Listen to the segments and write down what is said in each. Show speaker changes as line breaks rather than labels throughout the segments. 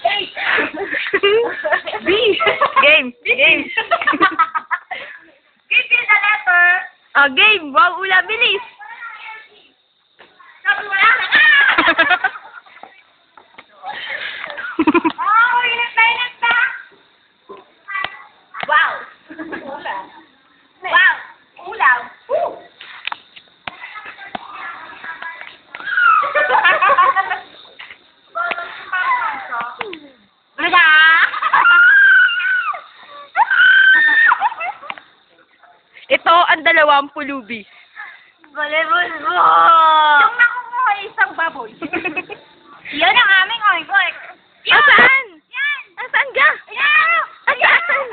Eight.
B. Game. Game.
Give me the letter.
Oh, game. Wow, ula, bilis.
Sabi wala na ka! Oh, init na. Wow. Wow. Ulam. Woo. Bulaga!
Ito ang dalawang pulubi.
Volleyball mo! Yung nakukuha isang baboy. Yan ang aming oink-oink.
Asan?
Yan!
Asan ka?
Yan!
Asan?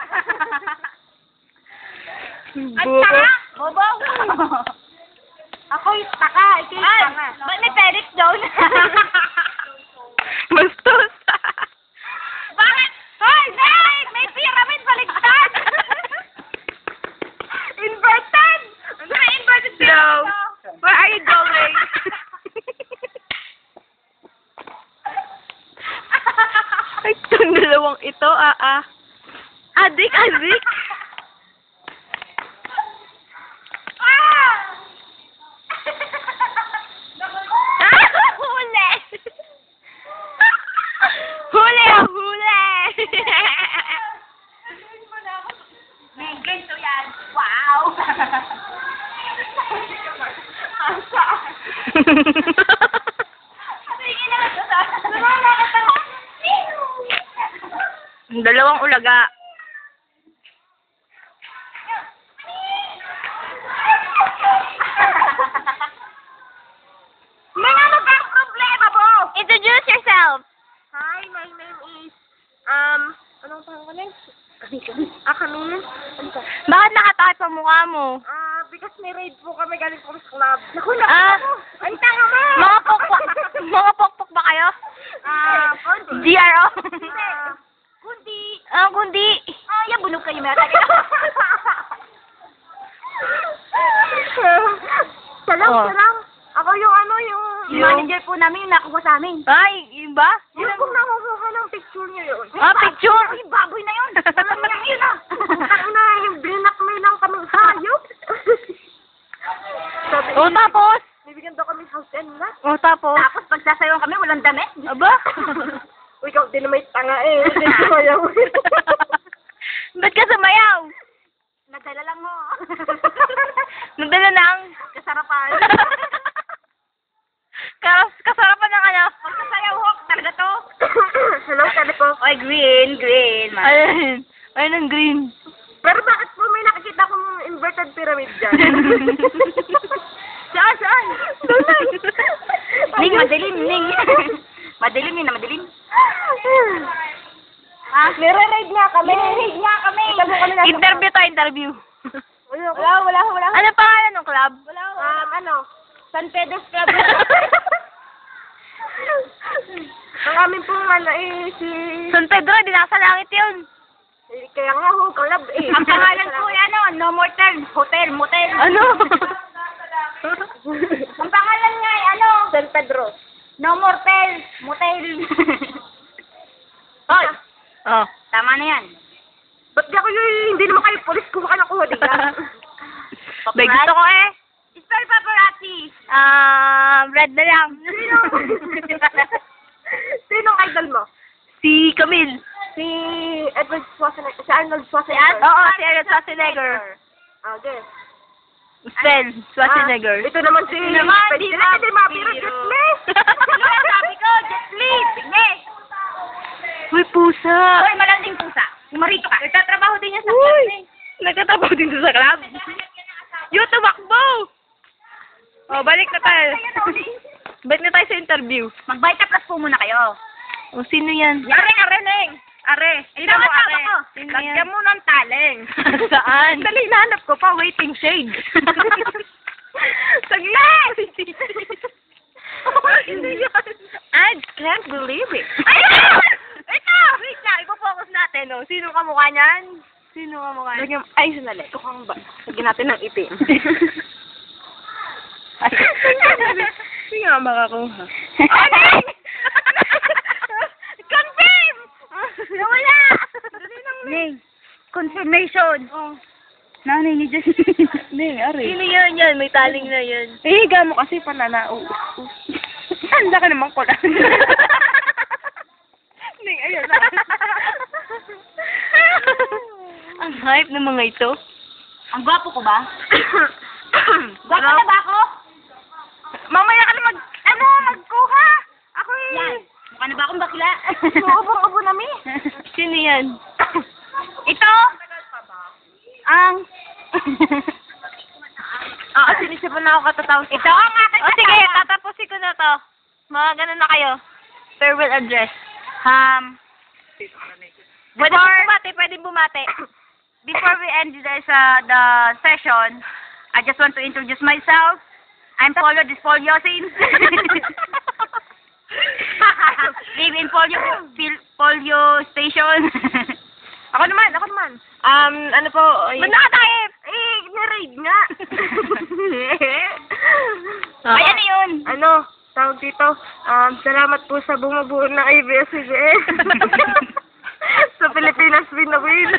At
Bobo.
taka! Bobo! Ako yung taka, ikaw yung tanga. Ba't may pedit doon?
Bastos.
Bakit? Hoy, Nay! May pyramid baligtad! Inverted! Ano na inverted
Hello.
pyramid?
Where are you going? Ay, itong dalawang ito, Adik.
Ah!
Huli! Huli!
May ganito yan. Wow! Asa? Tingin na lang sa
Dalawang ulaga.
Ano ba ang problema mo?
Introduce yourself.
Hi, my name is, anong pangalan? Camille. Ano ka?
Bakit nakatakip ang mukha mo?
Because may raid po kami galing po sa club. Naku,
Ah.
Ay, tanga mo!
Mga pokpok ba kayo?
Kundi.
GRO?
Kundi.
Kundi.
Yan, bulog kayo meron.
Oh.
Salang. Ako yung yung manager po namin, yung nakuha sa amin.
Ay, yun ba?
Yung kung nakukuha ng picture niya yun.
Picture?
Yung baboy na yun. Alam niya yun Ang na, yung binakmay lang kami hayop.
Tapos?
Bibigyan daw kami house and lot.
Tapos?
Tapos pagsasayawan kami, walang damit.
Aba?
Uy, ikaw din naman tanga Hindi sumayaw.
Ba't ka sumayaw?
Nadala lang mo.
Nadala ng?
Kasarapan.
Kasarapan ng ano?
Pagsasayaw ho, talaga to. Hello, sabi ko.
Ay, green. Ayun ang green.
Pero bakit po may nakikita kong inverted pyramid dyan?
Saan?
Ning, madilim, Ning. Madilim yun, madilim. Nire-raid nga kami.
Interview.
Wala.
Ano pangalan ng club?
San Pedro's Club. Ang amin pong si...
San Pedro, di nasa langit yun.
Kaya nga ho, club Ang pangalan po No Motel, Hotel, Motel.
Ano?
Ang pangalan nga San Pedro. No Motel, Motel. Hoy!
Oh.
Tama na yan. Ba't di ako hindi naman kayo polis kuha ka ng kuha, di ka?
Bay, gusto ko
Spell paparazzi.
Red na lang.
Sinong idol mo?
Si Camille.
Si Edward Schwarzenegger. Si Arnold Schwarzenegger.
Oo, si Arnold Schwarzenegger.
Okay.
Spell, Schwarzenegger.
Ito naman si...
Di ba?
Pwede mapiro, Jet Li. Sabi ko, Jet Li. Sige.
Uy, pusa.
Hoy, malanding pusa. Marito ka. Nagtatrabaho din niya sa
Uy,
club.
nagtatrabaho din sa club. Yung tumakbo. Oh, balik na tayo. Balik na tayo sa interview.
Mag-Vita Plus po muna kayo.
O, sino yan?
Neng. Are.
Ito mo, are. Sino yan?
Lagyan mo ng taleng.
Saan?
Dali, nahanap ko pa. Waiting shade. Saglit! Hindi yan. I can't believe it.
Ayun! Ito! Wait lang, ipo-focus natin, oh. Sino ka mukha niyan? Sino ka mukha niyan?
Ay, sandali. Ito kang ba? Lagyan natin ng itim.
Hindi nga makakuha.
Ano?
Formation.
Oh.
Nanay ni Jen. Hindi, ari.
Sino yan? May taling na yan.
Higa mo kasi pananao. Handa ka naman ko lang. Hindi, ayun na.
Ang hype ng mga ito. Ang gwapo ko ba? Gwapo na ba ako?
Mamaya ka na magkuha. Ako
Yan. Mukha na ba akong bakla?
Ubo na mi.
Sino yan?
Ito. Ang. Oo, sinisipan na ako katatapos.
Ito ang aking
O sige, tatapusin ko na to. Mga ganun na kayo. Farewell address. Pwede bumati. Before we end the session, I just want to introduce myself. I'm Polio Dispoliosin. Live in Polio Station. Ako naman.
Ano po?
Ba't nakataip? Na-raid nga. Ay, ano yun?
Ano? Tawag dito. Salamat po sa bumubuo ng ABS-CBN. Sa Pilipinas, win na win.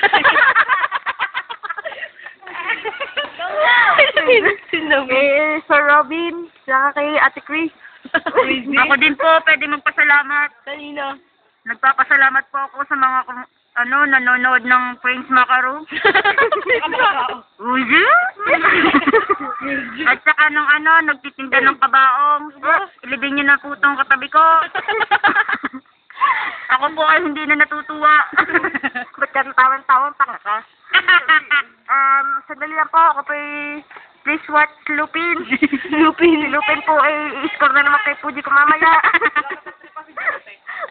Kay Sir Robin, saka kay Ate Chris.
Ako din po, pwede magpasalamat.
Kanino?
Nagpapasalamat po ako sa mga nanonood ng Prince Macaro. Uzi? At saka nung nagtitinda ng kabaong. Ilibing niyo na po itong katabi ko. Ako po ay hindi na natutuwa.
Ba't ka tawan-tawan tanga ka? Sandali lang po, ako po please watch Lupin. Si Lupin po ay i-score na naman kay Puji ko mamaya.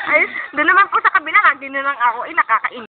Ay, doon naman po sa kabila, hindi na lang ako, nakakain.